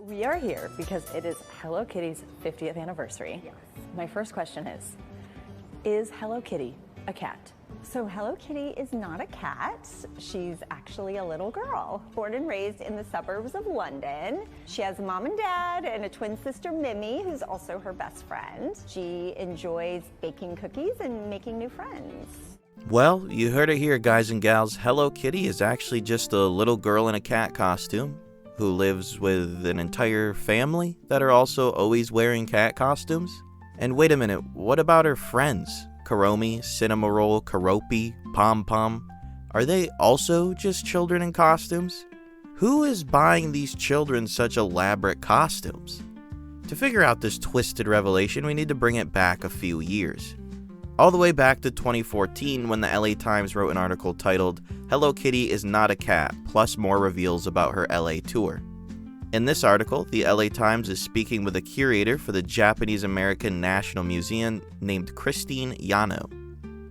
We are here because it is Hello Kitty's 50th anniversary. Yes. My first question is Hello Kitty a cat? So Hello Kitty is not a cat. She's actually a little girl, born and raised in the suburbs of London. She has a mom and dad and a twin sister, Mimi, who's also her best friend. She enjoys baking cookies and making new friends. Well, you heard it here, guys and gals. Hello Kitty is actually just a little girl in a cat costume who lives with an entire family that are also always wearing cat costumes. And wait a minute, what about her friends? Karomi, Cinnamoroll, Karopi, Pom Pom. Are they also just children in costumes? Who is buying these children such elaborate costumes? To figure out this twisted revelation, we need to bring it back a few years. All the way back to 2014 when the LA Times wrote an article titled, "Hello Kitty is not a cat, plus more reveals about her LA tour." In this article, the LA Times is speaking with a curator for the Japanese American National Museum named Christine Yano.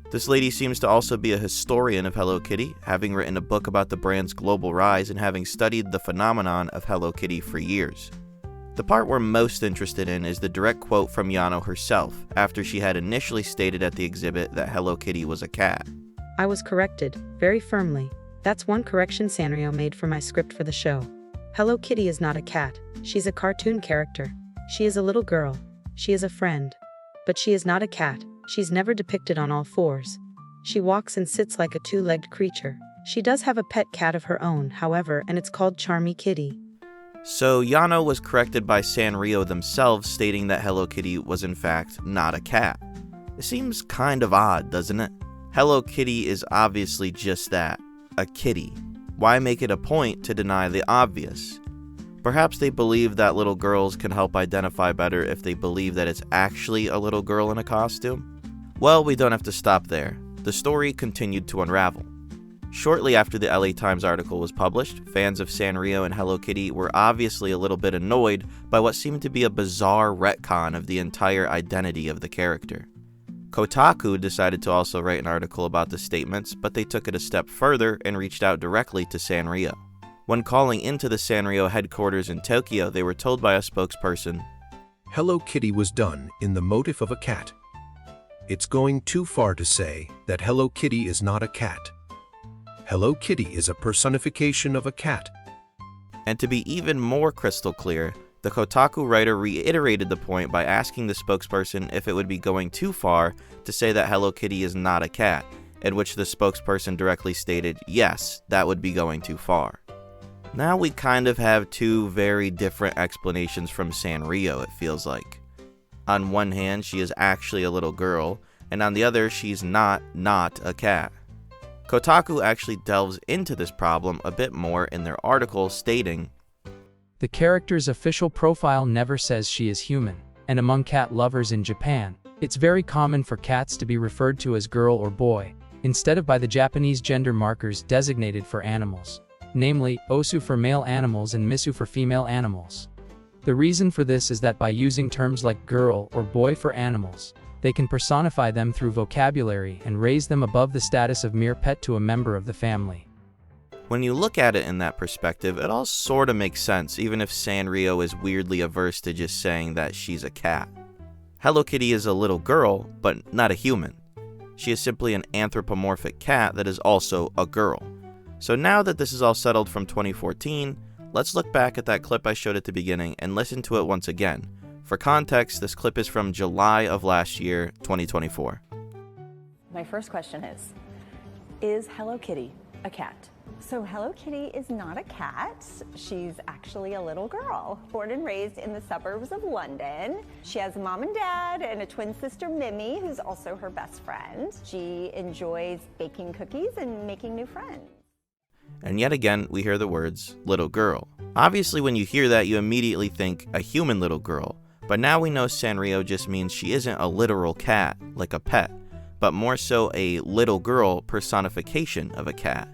This lady seems to also be a historian of Hello Kitty, having written a book about the brand's global rise and having studied the phenomenon of Hello Kitty for years. The part we're most interested in is the direct quote from Yano herself, after she had initially stated at the exhibit that Hello Kitty was a cat. I was corrected, very firmly. That's one correction Sanrio made for my script for the show. Hello Kitty is not a cat. She's a cartoon character. She is a little girl. She is a friend. But she is not a cat. She's never depicted on all fours. She walks and sits like a two-legged creature. She does have a pet cat of her own, however, and it's called Charmy Kitty. So Yano was corrected by Sanrio themselves, stating that Hello Kitty was in fact not a cat. It seems kind of odd, doesn't it? Hello Kitty is obviously just that, a kitty. Why make it a point to deny the obvious? Perhaps they believe that little girls can help identify better if they believe that it's actually a little girl in a costume? Well, we don't have to stop there. The story continued to unravel. Shortly after the LA Times article was published, fans of Sanrio and Hello Kitty were obviously a little bit annoyed by what seemed to be a bizarre retcon of the entire identity of the character. Kotaku decided to also write an article about the statements, but they took it a step further and reached out directly to Sanrio. When calling into the Sanrio headquarters in Tokyo, they were told by a spokesperson, Hello Kitty was done in the motif of a cat. It's going too far to say that Hello Kitty is not a cat. Hello Kitty is a personification of a cat. And to be even more crystal clear, the Kotaku writer reiterated the point by asking the spokesperson if it would be going too far to say that Hello Kitty is not a cat, in which the spokesperson directly stated, yes, that would be going too far. Now we kind of have two very different explanations from Sanrio, it feels like. On one hand, she is actually a little girl, and on the other, she's not a cat. Kotaku actually delves into this problem a bit more in their article, stating, the character's official profile never says she is human, and among cat lovers in Japan, it's very common for cats to be referred to as girl or boy, instead of by the Japanese gender markers designated for animals, namely, osu for male animals and misu for female animals. The reason for this is that by using terms like girl or boy for animals, they can personify them through vocabulary and raise them above the status of mere pet to a member of the family. When you look at it in that perspective, it all sorta makes sense, even if Sanrio is weirdly averse to just saying that she's a cat. Hello Kitty is a little girl, but not a human. She is simply an anthropomorphic cat that is also a girl. So now that this is all settled from 2014, let's look back at that clip I showed at the beginning and listen to it once again. For context, this clip is from July of last year, 2024. My first question is Hello Kitty a cat? So Hello Kitty is not a cat. She's actually a little girl, born and raised in the suburbs of London. She has a mom and dad and a twin sister, Mimi, who's also her best friend. She enjoys baking cookies and making new friends. And yet again, we hear the words, little girl. Obviously, when you hear that, you immediately think a human little girl. But now we know Sanrio just means she isn't a literal cat, like a pet, but more so a little girl personification of a cat.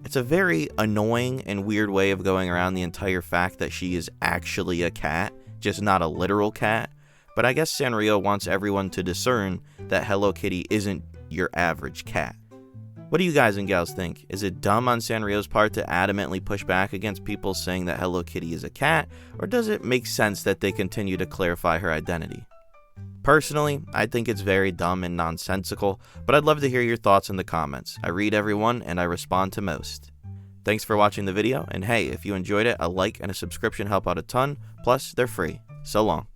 It's a very annoying and weird way of going around the entire fact that she is actually a cat, just not a literal cat. But I guess Sanrio wants everyone to discern that Hello Kitty isn't your average cat. What do you guys and gals think? Is it dumb on Sanrio's part to adamantly push back against people saying that Hello Kitty is a cat, or does it make sense that they continue to clarify her identity? Personally, I think it's very dumb and nonsensical, but I'd love to hear your thoughts in the comments. I read everyone and I respond to most. Thanks for watching the video, and hey, if you enjoyed it, a like and a subscription help out a ton, plus they're free. So long.